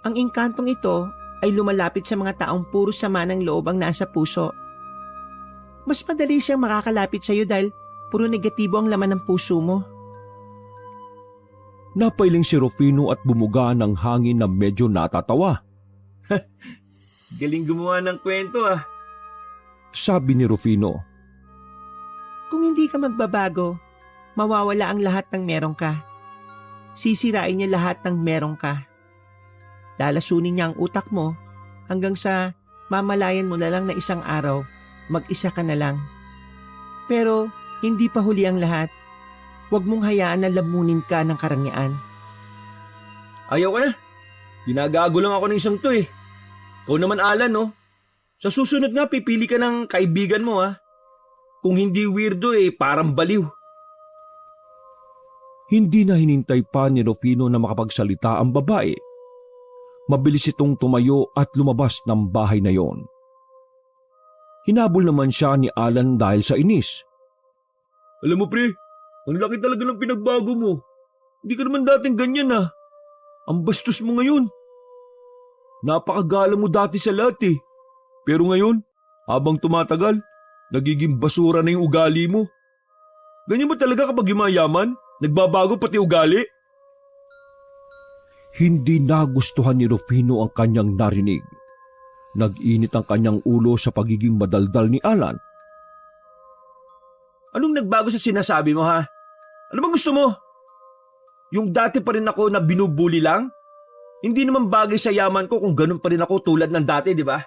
Ang engkantong ito ay lumalapit sa mga taong puro sama ng loob ang nasa puso. Mas madali siyang makakalapit sa iyo dahil puro negatibo ang laman ng puso mo. Napailing si Rufino at bumuga ng hangin na medyo natatawa. Galing gumawa ng kwento ah. Sabi ni Rufino. Kung hindi ka magbabago, mawawala ang lahat ng meron ka. Sisirain niya lahat ng meron ka. Lalasunin niya ang utak mo hanggang sa mamalayan mo na lang na isang araw, mag-isa ka na lang. Pero hindi pa huli ang lahat. Huwag mong hayaan na lamunin ka ng karangyaan. Ayaw ka na. Ginagago lang ako ng isang to eh. Ikaw naman, Alan, no? Sa susunod nga, pipili ka ng kaibigan mo, ha? Kung hindi weirdo eh, parang baliw. Hindi na hinintay pa ni Rufino na makapagsalita ang babae. Mabilis itong tumayo at lumabas ng bahay na yon. Hinabol naman siya ni Alan dahil sa inis. Alam mo pre, ang laki talaga ng pinagbago mo. Hindi ka naman dating ganyan ah. Ang bastos mo ngayon. Napakagala mo dati sa lahat eh. Pero ngayon, habang tumatagal, nagiging basura na yung ugali mo. Ganyan ba talaga kapag yumayaman? Nagbabago pati ugali? Hindi nagustuhan ni Rufino ang kanyang narinig. Nag-init ang kanyang ulo sa pagiging madaldal ni Alan. Anong nagbago sa sinasabi mo ha? Ano bang gusto mo? Yung dati pa rin ako na binubuli lang? Hindi naman bagay sa yaman ko kung ganun pa rin ako tulad ng dati, di ba?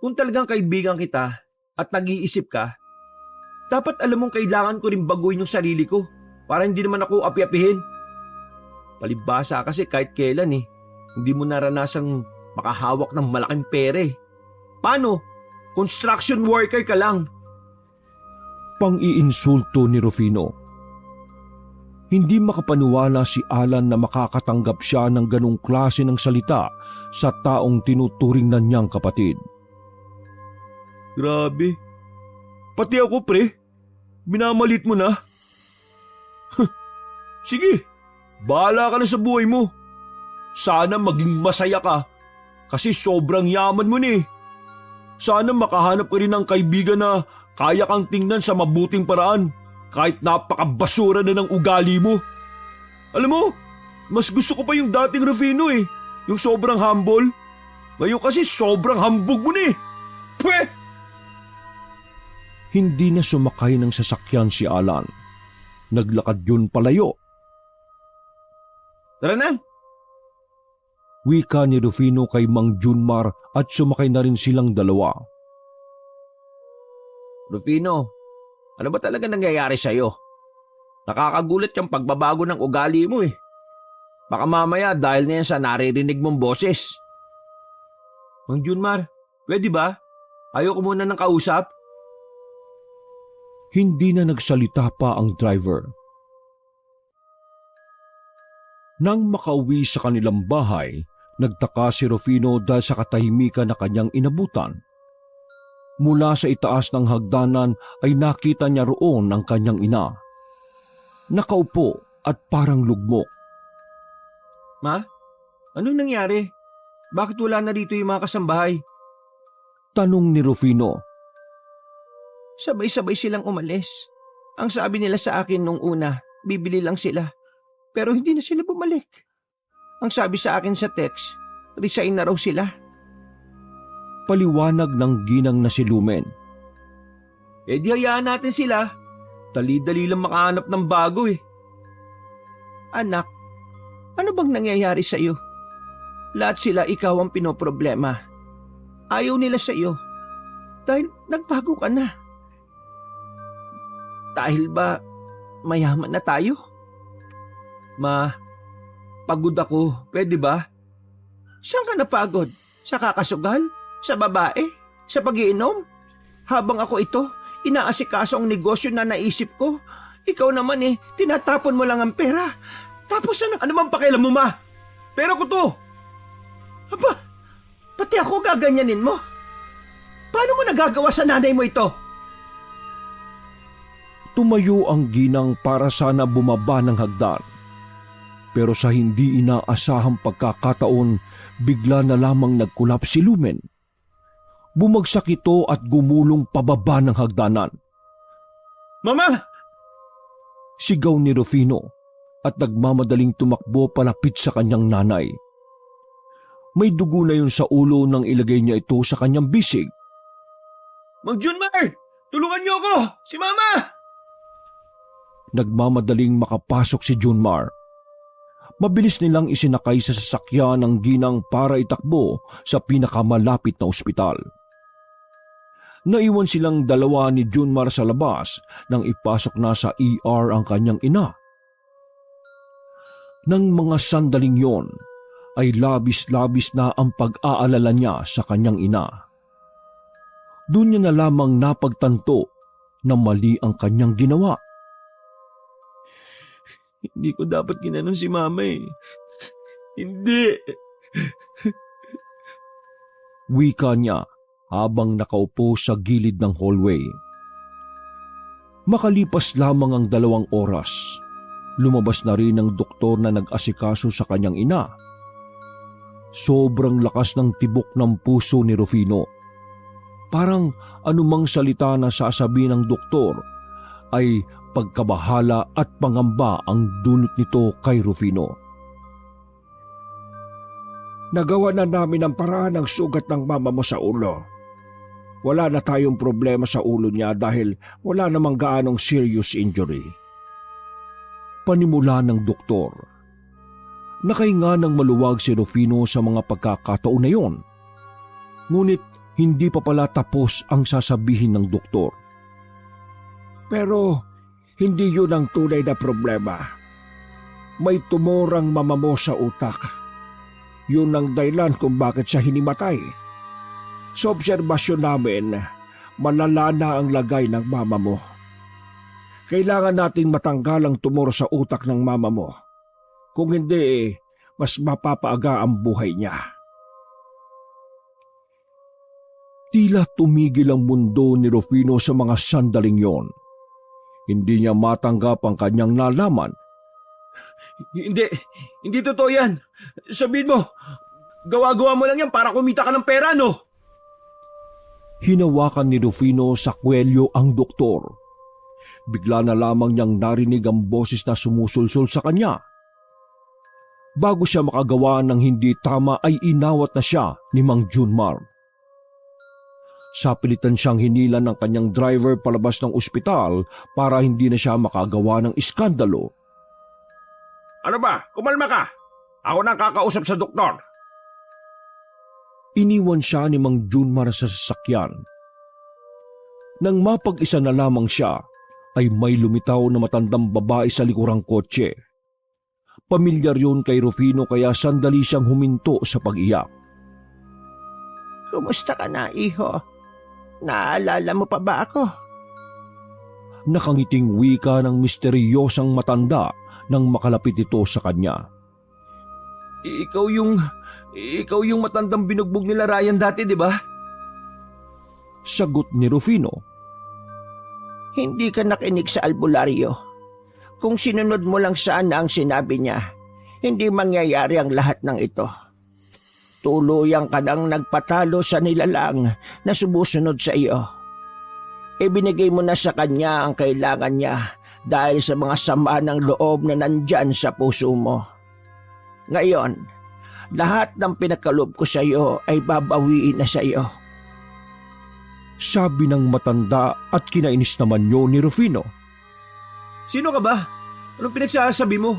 Kung talagang kaibigan kita at nag-iisip ka, dapat alam mong kailangan ko rin baguhin yung sarili ko para hindi naman ako api-apihin. Palibhasa kasi kahit kailan hindi mo naranasang makahawak ng malaking pere. Paano? Construction worker ka lang. Pang-iinsulto ni Rufino. Hindi makapaniwala si Alan na makakatanggap siya ng ganong klase ng salita sa taong tinuturing na niyang kapatid. Grabe. Pati ako pre, minamalit mo na. Sige, bahala ka na sa buhay mo. Sana maging masaya ka kasi sobrang yaman mo ni. Sana makahanap ka rin ng kaibigan na kaya kang tingnan sa mabuting paraan kahit napakabasura na ng ugali mo. Alam mo, mas gusto ko pa yung dating Rufino yung sobrang humble. Ngayon kasi sobrang hambog mo ni. Pweh! Hindi na sumakay ng sasakyan si Alan. Naglakad yun palayo. Tara na! Wika ni Rufino kay Mang Junmar at sumakay na rin silang dalawa. Rufino, ano ba talaga nangyayari sa'yo? Nakakagulat yung pagbabago ng ugali mo Baka mamaya dahil na yan sa naririnig mong boses. Mang Junmar, pwede ba? Ayoko muna ng kausap. Hindi na nagsalita pa ang driver. Nang makauwi sa kanilang bahay, nagtaka si Rufino dahil sa katahimikan na kanyang inabutan. Mula sa itaas ng hagdanan ay nakita niya roon ang kanyang ina. Nakaupo at parang lugmok. Ma, anong nangyari? Bakit wala na dito yung mga kasambahay? Tanong ni Rufino. Sabay-sabay silang umalis. Ang sabi nila sa akin nung una, bibili lang sila. Pero hindi na sila bumalik. Ang sabi sa akin sa text, resign na raw sila. Paliwanag ng ginang na si Lumen. Di hayaan natin sila. Dali-dali lang makahanap ng bago eh. Anak, ano bang nangyayari sa iyo? Lahat sila ikaw ang pinoproblema. Ayaw nila sa iyo. Dahil nagbago ka na. Dahil ba mayaman na tayo? Ma, pagod ako. Pwede ba? Saan ka napagod? Sa kakasugal? Sa babae? Sa pag-iinom? Habang ako ito, inaasikaso ang negosyo na naisip ko. Ikaw naman tinatapon mo lang ang pera. Tapos ano bang pakialam mo, ma? Pera ko to. Aba, pati ako gaganyanin mo. Paano mo nagagawa sa nanay mo ito? Tumayo ang ginang para sana bumaba ng hagdan. Pero sa hindi inaasahang pagkakataon, bigla na lamang nagkulap si Lumen. Bumagsak ito at gumulong pababa ng hagdanan. Mama! Sigaw ni Rufino at nagmamadaling tumakbo palapit sa kanyang nanay. May dugo na yun sa ulo nang ilagay niya ito sa kanyang bisig. Mang Junmar! Tulungan niyo ako! Si Mama! Nagmamadaling makapasok si Junmar. Mabilis nilang isinakay sa sasakyan ng ginang para itakbo sa pinakamalapit na ospital. Naiwan silang dalawa ni Junmar sa labas nang ipasok na sa ER ang kanyang ina. Nang mga sandaling yon, ay labis-labis na ang pag-aalala niya sa kanyang ina. Doon niya na lamang napagtanto na mali ang kanyang ginawa. Hindi ko dapat ginanon si Mama eh. Hindi. Wika niya habang nakaupo sa gilid ng hallway. Makalipas lamang ang 2 oras, lumabas na rin ang doktor na nag-asikaso sa kanyang ina. Sobrang lakas ng tibok ng puso ni Rufino. Parang anumang salita na sasabihin ng doktor ay pagkabahala at pangamba ang dulot nito kay Rufino. Nagawa na namin ang paraan ng sugat ng mama mo sa ulo. Wala na tayong problema sa ulo niya dahil wala namang gaanong serious injury. Panimula ng doktor. Nakahinga ng maluwag si Rufino sa mga pagkakataon na yon. Ngunit hindi pa pala tapos ang sasabihin ng doktor. Pero hindi yun ang tunay na problema. May tumor ang mama mo sa utak. Yun ang dahilan kung bakit siya hinimatay. Sa obserbasyon namin, malala na ang lagay ng mama mo. Kailangan nating matanggal ang tumor sa utak ng mama mo. Kung hindi, mas mapapaaga ang buhay niya. Tila tumigil ang mundo ni Rufino sa mga sandaling yon. Hindi niya matanggap ang kanyang nalaman. Hindi totoo yan. Sabihin mo, gawa-gawa mo lang yan para kumita ka ng pera, no? Hinawakan ni Rufino sa kwelyo ang doktor. Bigla na lamang niyang narinig ang boses na sumusulsol sa kanya. Bago siya makagawa ng hindi tama ay inawat na siya ni Mang Junmar. Sapilitan siyang hinilan ng kanyang driver palabas ng ospital para hindi na siya makagawa ng iskandalo. Ano ba? Kumalma ka! Ako na ang kakausap sa doktor. Iniwan siya ni Mang Junmar sa sasakyan. Nang mapag-isa na lamang siya, ay may lumitaw na matandang babae sa likurang kotse. Pamilyar yun kay Rufino kaya sandali siyang huminto sa pag-iyak. Kumusta ka na, iho? Naalala mo pa ba ako? Nakangiting wika ng misteryosang matanda nang makalapit ito sa kanya. Ikaw yung matandang binugbog nila Ryan dati, di ba? Sagot ni Rufino. Hindi ka nakinig sa albularyo. Kung sinunod mo lang sana ang sinabi niya, hindi mangyayari ang lahat ng ito. Tuluyang ka nang nagpatalo sa nilalang na sumusunod sa iyo. Ibinigay mo na sa kanya ang kailangan niya dahil sa mga sama ng loob na nandyan sa puso mo. Ngayon, lahat ng pinagkaloob ko sa iyo ay babawiin na sa iyo. Sabi ng matanda at kinainis naman yun ni Rufino. Sino ka ba? Anong pinagsasabi mo?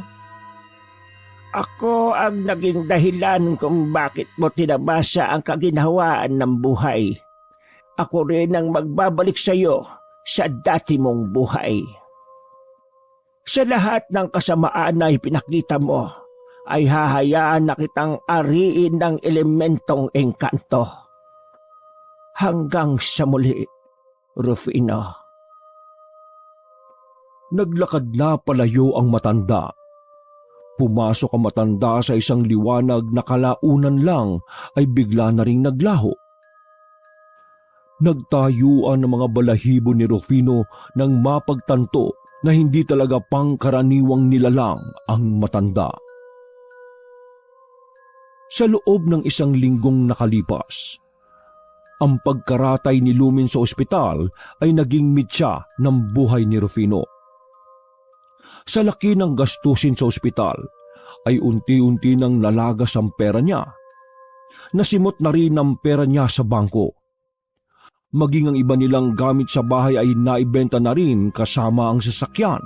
Ako ang naging dahilan kung bakit mo tinabasa ang kaginhawaan ng buhay. Ako rin ang magbabalik sa iyo sa dati mong buhay. Sa lahat ng kasamaan na ipinakita mo, ay hahayaan na kitang ariin ng elementong engkanto. Hanggang sa muli, Rufino. Naglakad na palayo ang matanda. Pumasok ang matanda sa isang liwanag na kalaunan lang ay bigla na ring naglaho. Nagtayuan ng mga balahibo ni Rufino nang mapagtanto na hindi talaga pangkaraniwang nilalang ang matanda. Sa loob ng isang linggong nakalipas, ang pagkaratay ni Lumin sa ospital ay naging mitya ng buhay ni Rufino. Sa laki ng gastusin sa ospital, ay unti-unti nang nalagas ang pera niya. Nasimot na rin ang pera niya sa bangko. Maging ang iba nilang gamit sa bahay ay naibenta na rin kasama ang sasakyan.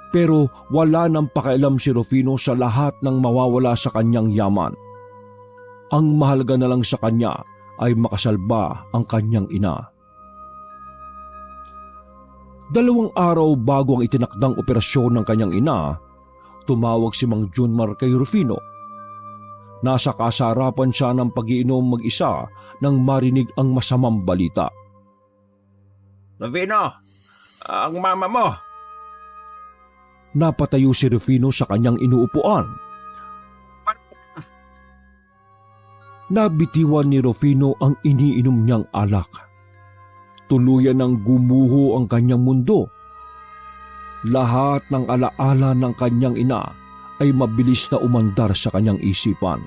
Pero wala nang pakialam si Rufino sa lahat ng mawawala sa kanyang yaman. Ang mahalaga na lang sa kanya ay makasalba ang kanyang ina. 2 araw bago ang itinakdang operasyon ng kanyang ina, tumawag si Mang Junmar kay Rufino. Nasa kasarapan siya ng pag-iinom mag-isa nang marinig ang masamang balita. Rufino, ang mama mo. Napatayo si Rufino sa kanyang inuupuan. Nabitiwan ni Rufino ang iniinom niyang alak. Tuluyan ng gumuho ang kanyang mundo. Lahat ng alaala ng kanyang ina ay mabilis na umandar sa kanyang isipan.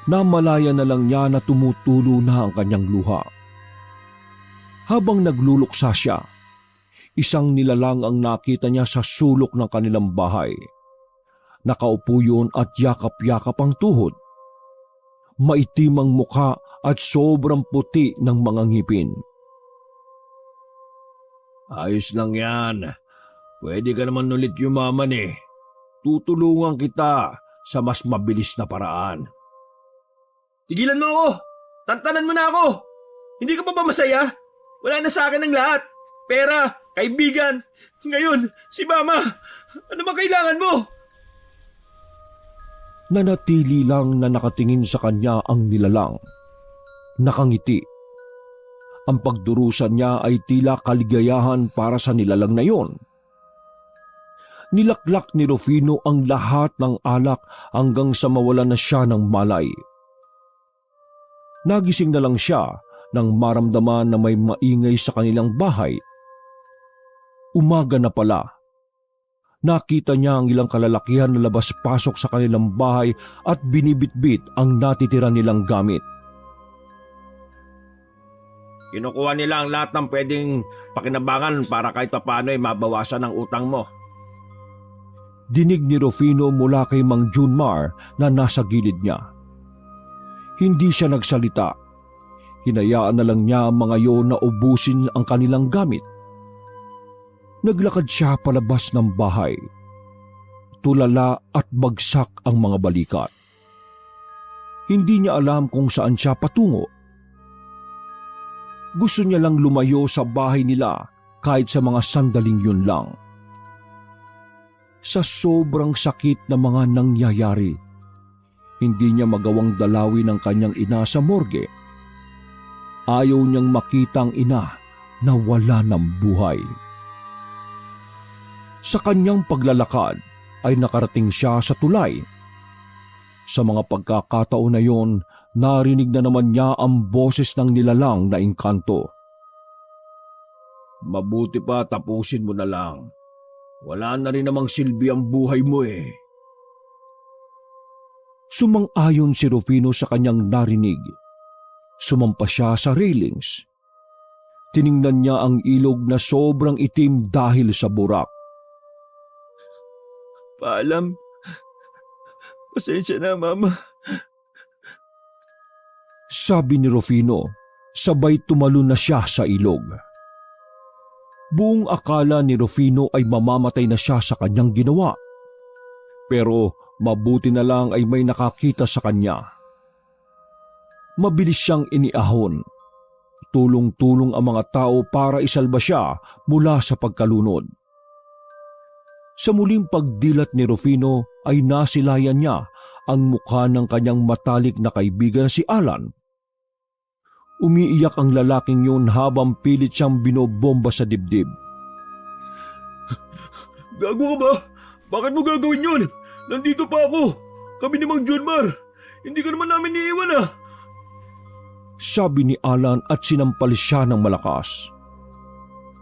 Namalaya na lang niya na tumutulo na ang kanyang luha. Habang nagluluksa siya, isang nilalang ang nakita niya sa sulok ng kanilang bahay. Nakaupo yun at yakap-yakap ang tuhod. Maitim ang mukha at sobrang puti ng mga ngipin. Ayos lang yan. Pwede ka naman ulit yumaman eh. Tutulungan kita sa mas mabilis na paraan. Tigilan mo ako! Tantanan mo na ako! Hindi ka pa ba masaya? Wala na sa akin ang lahat. Pera, kaibigan. Ngayon, si Mama. Ano ba kailangan mo? Nanatili lang na nakatingin sa kanya ang nilalang. Nakangiti. Ang pagdurusan niya ay tila kaligayahan para sa nilalang na yon. Nilaklak ni Rufino ang lahat ng alak hanggang sa mawala na siya ng malay. Nagising na lang siya nang maramdaman na may maingay sa kanilang bahay. Umaga na pala. Nakita niya ang ilang kalalakihan na labas-pasok sa kanilang bahay at binibitbit ang natitira nilang gamit. Kinukuha nila ang lahat ng pwedeng pakinabangan para kahit papaano ay mabawasan ang utang mo. Dinig ni Rufino mula kay Mang Junmar na nasa gilid niya. Hindi siya nagsalita. Hinayaan na lang niya ang mga yon na ubusin ang kanilang gamit. Naglakad siya palabas ng bahay. Tulala at bagsak ang mga balikat. Hindi niya alam kung saan siya patungo. Gusto niya lang lumayo sa bahay nila kahit sa mga sandaling yun lang. Sa sobrang sakit na mga nangyayari, hindi niya magawang dalawin ang kanyang ina sa morgue. Ayaw niyang makita ang ina na wala ng buhay. Sa kanyang paglalakad ay nakarating siya sa tulay. Sa mga pagkakataon na yon, narinig na naman niya ang boses ng nilalang na engkanto. Mabuti pa tapusin mo na lang. Wala na rin namang silbi ang buhay mo eh. Sumang-ayon si Rufino sa kanyang narinig. Sumampa siya sa railings. Tiningnan niya ang ilog na sobrang itim dahil sa burak. Paalam. Pasensya na, Mama. Sabi ni Rufino, sabay tumalon na siya sa ilog. Buong akala ni Rufino ay mamamatay na siya sa kanyang ginawa. Pero mabuti na lang ay may nakakita sa kanya. Mabilis siyang iniahon. Tulong-tulong ang mga tao para isalba siya mula sa pagkalunod. Sa muling pagdilat ni Rufino ay nasilayan niya ang mukha ng kanyang matalik na kaibigan si Alan. Umiiyak ang lalaking yun habang pilit siyang binobomba sa dibdib. Gago ka ba? Bakit mo gagawin yun? Nandito pa ako. Kami ni Mang Junmar. Hindi ka naman namin iiwan ah. Sabi ni Alan at sinampal siya ng malakas.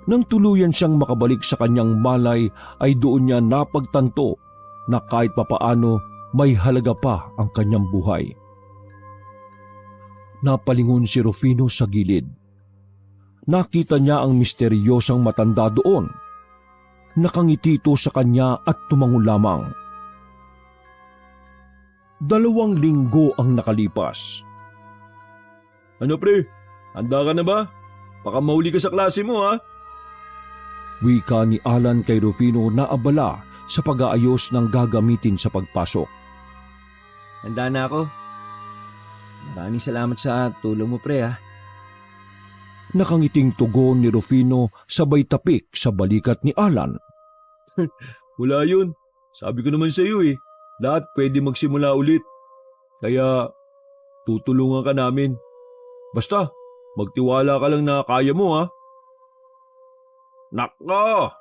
Nang tuluyan siyang makabalik sa kanyang malay ay doon niya napagtanto na kahit papaano may halaga pa ang kanyang buhay. Napalingon si Rufino sa gilid. Nakita niya ang misteryosang matanda doon. Nakangiti ito sa kanya at tumango lamang. 2 linggo ang nakalipas. Ano pre? Handa ka na ba? Baka mahuli ka sa klase mo ha? Wika ni Alan kay Rufino na abala sa pag-aayos ng gagamitin sa pagpasok. Handa na ako. Maraming salamat sa tulong mo, pre, ha? Nakangiting tugon ni Rufino sabay tapik sa balikat ni Alan. Wala yun. Sabi ko naman sa iyo eh. Lahat pwede magsimula ulit. Kaya tutulungan ka namin. Basta, magtiwala ka lang na kaya mo ha. Nako!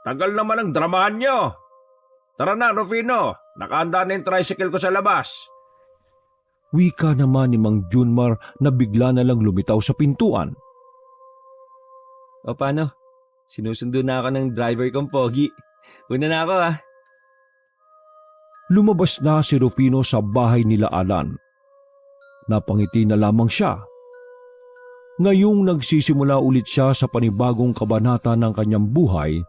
Tagal naman ang dramahan nyo. Tara na, Rufino. Nakahanda na yung tricycle ko sa labas. Wika naman ni Mang Junmar na bigla na lang lumitaw sa pintuan. O paano? Sinusundo na ako ng driver kong pogi. Una na ako, ha? Lumabas na si Rufino sa bahay nila Alan. Napangiti na lamang siya. Ngayong nagsisimula ulit siya sa panibagong kabanata ng kanyang buhay,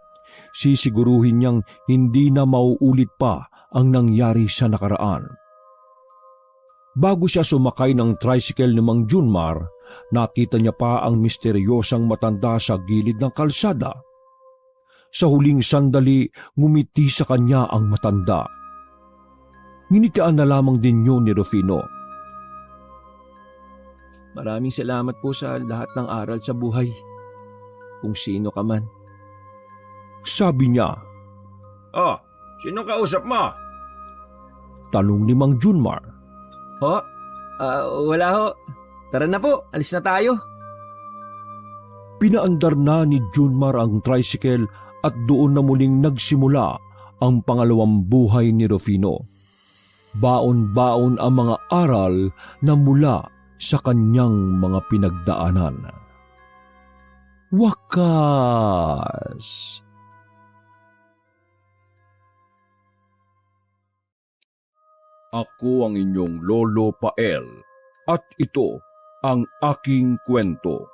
sisiguruhin niyang hindi na mauulit pa ang nangyari sa nakaraan. Bago siya sumakay ng tricycle ni Mang Junmar, nakita niya pa ang misteryosang matanda sa gilid ng kalsada. Sa huling sandali, ngumiti sa kanya ang matanda. Nginitian na lamang din yun ni Rufino. Maraming salamat po sa lahat ng aral sa buhay. Kung sino ka man. Sabi niya. Oh, sino kausap mo? Tanong ni Mang Junmar. Ho? Wala ho. Tara na po, alis na tayo. Pinaandar na ni Junmar ang tricycle at doon na muling nagsimula ang pangalawang buhay ni Rufino. Baon-baon ang mga aral na mula sa kanyang mga pinagdaanan. Wakas! Ako ang inyong Lolo Pael at ito ang aking kwento.